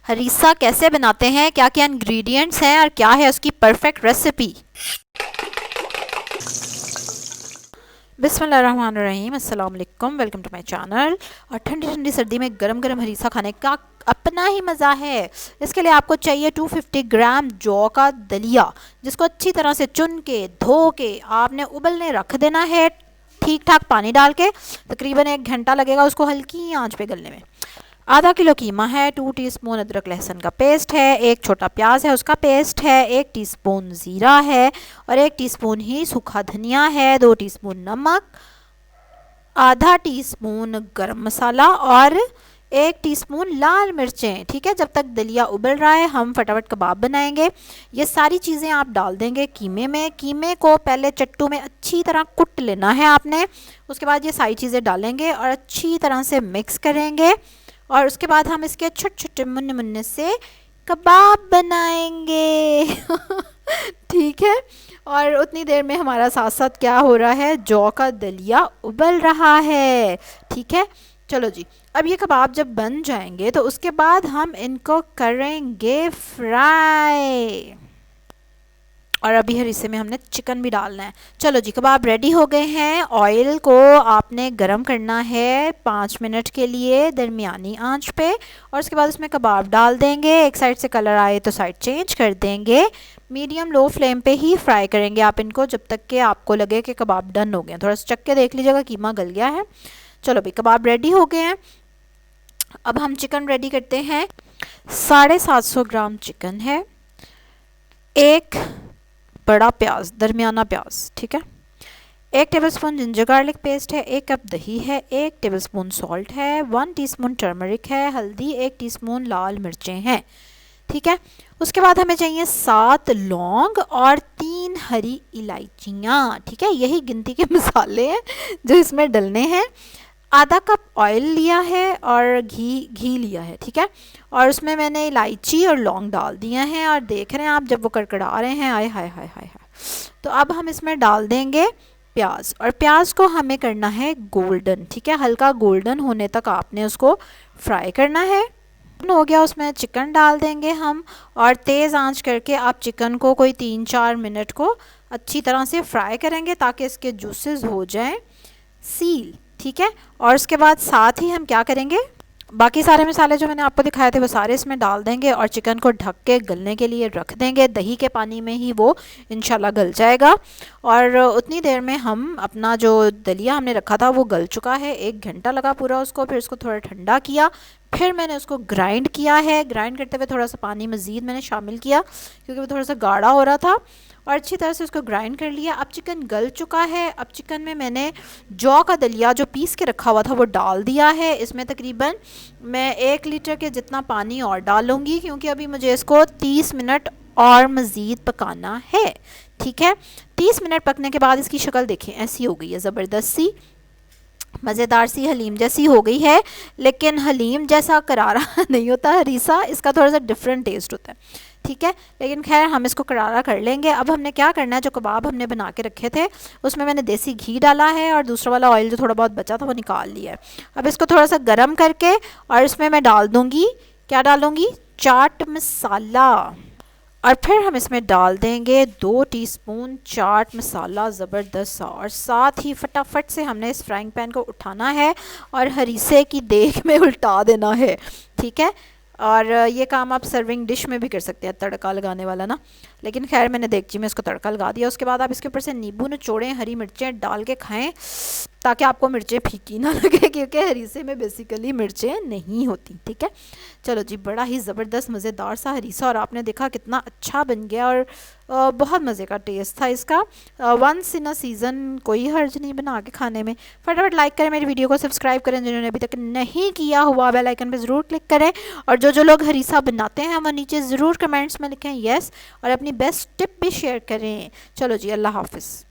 हरीसा कैसे बनाते हैं, क्या क्या इंग्रेडिएंट्स हैं और क्या है उसकी परफेक्ट रेसिपी। बिस्मिल्लाहिर्रहमानिर्रहीम, अस्सलाम वालेकुम, वेलकम टू माय चैनल। और ठंडी ठंडी सर्दी में गरम गरम हरीसा खाने का अपना ही मज़ा है। इसके लिए आपको चाहिए 250 ग्राम जौ का दलिया, जिसको अच्छी तरह से चुन के धो के आपने उबलने रख देना है, ठीक ठाक पानी डाल के। तकरीबन 1 घंटा लगेगा उसको हल्की आंच पे गलने में। आधा किलो कीमा है, 2 टीस्पून अदरक लहसुन का पेस्ट है, एक छोटा प्याज है उसका पेस्ट है, 1 टीस्पून ज़ीरा है और 1 टीस्पून ही सूखा धनिया है, 2 टीस्पून नमक, आधा टीस्पून गरम मसाला और 1 टीस्पून लाल मिर्चें। ठीक है, जब तक दलिया उबल रहा है हम फटाफट कबाब बनाएंगे। ये सारी चीज़ें आप डाल देंगे कीमे में। कीमे को पहले चट्टू में अच्छी तरह कुट लेना है आपने। उसके बाद ये सारी चीज़ें डालेंगे और अच्छी तरह से मिक्स करेंगे और उसके बाद हम इसके छोटे छोटे मुन्ने मुन्ने से कबाब बनाएंगे। ठीक है, और उतनी देर में हमारा साथ साथ क्या हो रहा है, जौ का दलिया उबल रहा है। ठीक है, चलो जी। अब ये कबाब जब बन जाएंगे तो उसके बाद हम इनको करेंगे फ्राई। और अभी हरीसे में हमने चिकन भी डालना है। चलो जी, कबाब रेडी हो गए हैं। ऑयल को आपने गरम करना है 5 मिनट के लिए दरमियानी आंच पे और उसके बाद उसमें कबाब डाल देंगे। एक साइड से कलर आए तो साइड चेंज कर देंगे। मीडियम लो फ्लेम पे ही फ्राई करेंगे आप इनको जब तक कि आपको लगे कि कबाब डन हो गए। थोड़ा सा चख के देख लीजिएगा कीमा गल गया है। चलो भाई, कबाब रेडी हो गए हैं। अब हम चिकन रेडी करते हैं। 750 ग्राम चिकन है, एक बड़ा प्याज, दरमियाना प्याज, ठीक है, 1 टेबलस्पून जिंजर गार्लिक पेस्ट है, 1 कप दही है, 1 टेबलस्पून सॉल्ट है, 1 टीस्पून टर्मरिक है, हल्दी 1 टीस्पून, लाल मिर्चें हैं। ठीक है, उसके बाद हमें चाहिए 7 लौंग और 3 हरी इलायचियाँ। ठीक है, यही गिनती के मसाले हैं जो इसमें डलने हैं। आधा कप ऑयल लिया है और घी लिया है। ठीक है, और उसमें मैंने इलायची और लौंग डाल दिया है और देख रहे हैं आप जब वो कड़कड़ा रहे हैं, आए हाय हाय हाय हाय। तो अब हम इसमें डाल देंगे प्याज और प्याज को हमें करना है गोल्डन। ठीक है, हल्का गोल्डन होने तक आपने उसको फ्राई करना है। हो गया, उसमें चिकन डाल देंगे हम और तेज़ आंच करके आप चिकन को कोई 3-4 मिनट को अच्छी तरह से फ्राई करेंगे ताकि इसके जूसेस हो जाएं सील। ठीक है, और उसके बाद साथ ही हम क्या करेंगे, बाकी सारे मसाले जो मैंने आपको दिखाए थे वो सारे इसमें डाल देंगे और चिकन को ढक के गलने के लिए रख देंगे। दही के पानी में ही वो इंशाल्लाह गल जाएगा। और उतनी देर में हम अपना जो दलिया हमने रखा था वो गल चुका है। 1 घंटा लगा पूरा उसको, फिर उसको थोड़ा ठंडा किया, फिर मैंने उसको ग्राइंड किया है। ग्राइंड करते हुए थोड़ा सा पानी मज़ीद मैंने शामिल किया क्योंकि वो थोड़ा सा गाढ़ा हो रहा था और अच्छी तरह से उसको ग्राइंड कर लिया। अब चिकन गल चुका है। अब चिकन में मैंने जौ का दलिया जो पीस के रखा हुआ था वो डाल दिया है। इसमें तकरीबन मैं 1 लीटर के जितना पानी और डालूँगी क्योंकि अभी मुझे इसको 30 मिनट और मज़ीद पकाना है। ठीक है, 30 मिनट पकने के बाद इसकी शक्ल देखें, ऐसी हो गई है, ज़बरदस्त सी मज़ेदार सी हलीम जैसी हो गई है। लेकिन हलीम जैसा करारा नहीं होता हरीसा, इसका थोड़ा सा डिफरेंट टेस्ट होता है। ठीक है, लेकिन खैर हम इसको करारा कर लेंगे। अब हमने क्या करना है, जो कबाब हमने बना के रखे थे उसमें मैंने देसी घी डाला है और दूसरा वाला ऑयल जो थोड़ा बहुत बचा था वो निकाल लिया है। अब इसको थोड़ा सा गर्म करके और इसमें मैं डाल दूँगी, क्या डालूँगी, चाट मसाला। और फिर हम इसमें डाल देंगे 2 टीस्पून चाट मसाला, ज़बरदस्त सा। और साथ ही फटाफट से हमने इस फ्राइंग पैन को उठाना है और हरीसे की देख में उल्टा देना है। ठीक है, और ये काम आप सर्विंग डिश में भी कर सकते हैं, तड़का लगाने वाला ना, लेकिन खैर मैंने देगची में इसको तड़का लगा दिया। उसके बाद आप इसके ऊपर से नींबू निचोड़ें, हरी मिर्चें डाल के खाएं ताकि आपको मिर्चें फीकी ना लगे क्योंकि हरीसे में बेसिकली मिर्चें नहीं होती। ठीक है, चलो जी, बड़ा ही ज़बरदस्त मज़ेदार सा हरीसा और आपने देखा कितना अच्छा बन गया और बहुत मज़े का टेस्ट था इसका। वंस इन अ सीज़न कोई हर्ज नहीं बना के खाने में। फटाफट लाइक करें, मेरी वीडियो को सब्सक्राइब करें जिन्होंने अभी तक नहीं किया हुआ, बेल आइकन पे ज़रूर क्लिक करें। और जो लोग हरीसा बनाते हैं वो नीचे ज़रूर कमेंट्स में लिखें येस और अपनी बेस्ट टिप भी शेयर करें। चलो जी, अल्लाह हाफ़िज़।